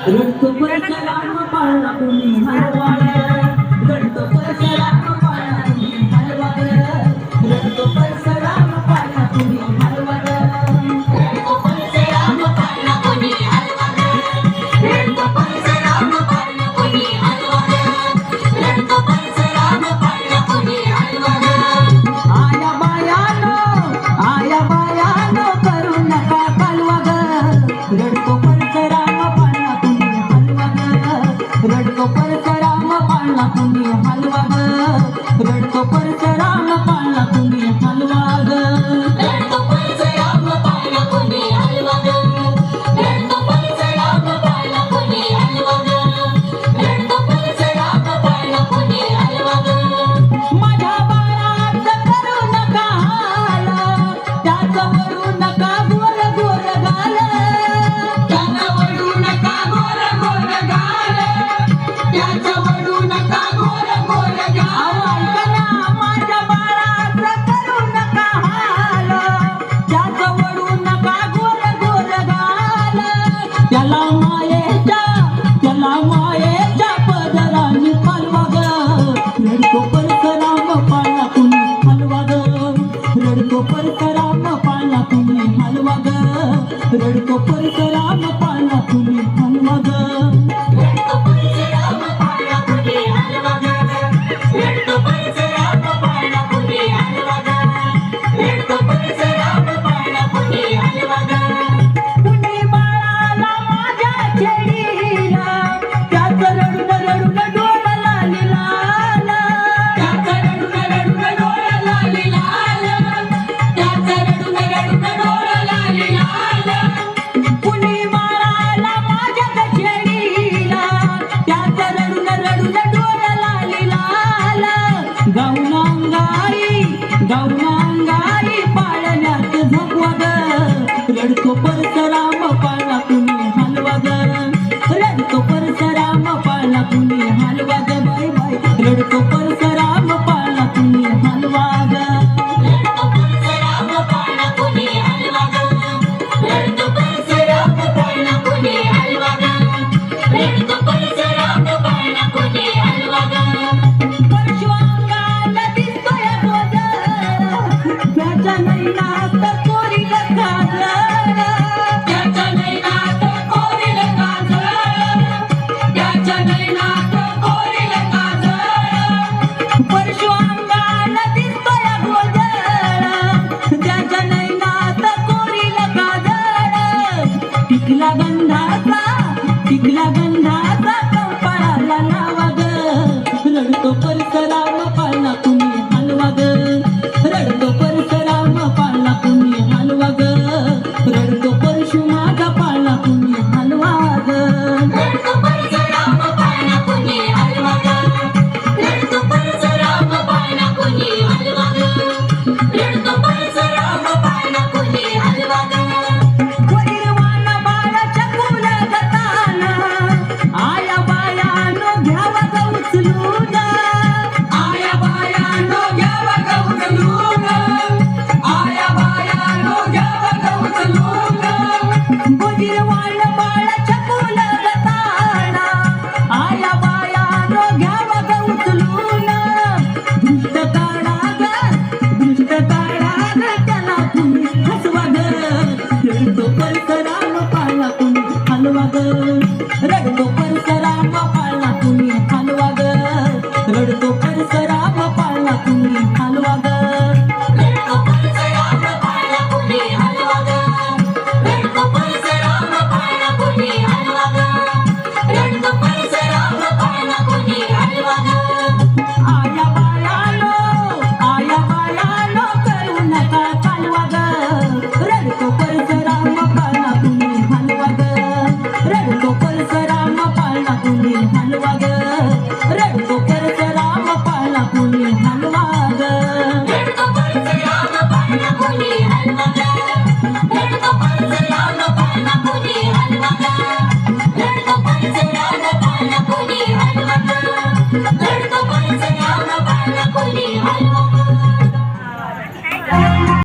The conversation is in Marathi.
रडतो परशुराम पाळला कुणी हलवा रडतो परशुराम पाळला कुणी हलवा रडतो परशुराम पाळला कुणी हलवा रडतो परशुराम पाळला कुणी हलवा रडतो परशुराम पाळला कुणी हलवा रडतो परशुराम पाळला कुणी हलवा आया बायानो करू नका कालवा रडतो परशुराम पाळला कुणी हलवा रडतो परशुराम पाळला कुणी हलवा रडतो परशुराम पाळला कुणी हलवा रडतो परशुराम पाळला कुणी हलवा रडतो परशुराम पाळला कुणी हलवा रडतो परशुराम पाळला कुणी हलवा माझ्या बाळाचं करू नका हाल त्याचं वडू नका गोर गोर गाल त्याचा वडू नका गोर गोर गाल त्याचा वडू नका गोर गोर गाल ऐकना माझ्या बाळाचं करू नका हाल त्याचं वडू नका गोर गोर गाल त्याला मायेच्या पदराने पालवा ग रडतो परशुराम पाळला कुणी हलवा ग रडतो परशुराम पाळला कुणी हलवा ग रडतो परशुराम पाळला कुणी हलवा ग रडतो परशुराम पाळला कुणी हलवा रडतो परशुराम पाळला कुणी हलवा रडतो परशुराम पाळला कुणी हलवा कुणी बाळाला माझ्या छेडीला त्याचं रडून रडून डोळा लाल त्याचा रडून रडून डोळा लाली लाल त्याचा रडून रडून डोळा लाली लाल कुणी बाळाला माझ्या छेडीला त्याचं रडून रडून डोळा लाल गाऊनांगाई पाळण्यात झोपवा ग रडतो परशुराम पाळला कुणी हलवा ग रडतो परशुराम पाळला कुणी हलवा ग बाय बाय रडतो परशुराम पाळला कुणी हलवा ग रडतो परशुराम पाळला कुणी हलवा रडतो परशुराम पाळला कुणी हलवा रडतो परशुराम पाळला कुणी हलवा परशु अंगाला दिसतोय गोदर त्याच्या नैनात कोरील काजळ त्याच्या नैनात कोरील काजळ त्याच्या नैनात कोरील काजळ परशु अंगाला दिसतोय गोदर त्याच्या नैनात कोरील काजळ टिकला गंधाचा कपाळाला लावा ग रडतो परशुराम पाळला कुणी हलवा ग रडतो परशुराम पाळला कुणी हलवा ग रडतो परशु माझा पाळला कुणी हलवा ग रडतो परशुराम पाळला कुणी हलवा रडतो परशुराम पाळला कुणी हलवा रडतो परशुराम पाळला कुणी हलवा वैरवान बाळाच्या कुलगताना आया बायानो घ्यावा ग उचलून आया बायानो घ्यावा गवसलून आया बायानो घ्यावा गवसलून वैरवान बाळाच्या कुलगताना आया बायानो घ्यावा ग उचलून दृष्ट काढा ग त्याला तुम्ही हसवा ग रडतो परशुराम पाळला कुणी हलवा ग रडतो परशुराम पाळला कुणी हलवा ग रडतो परशुराम पाळला कुणी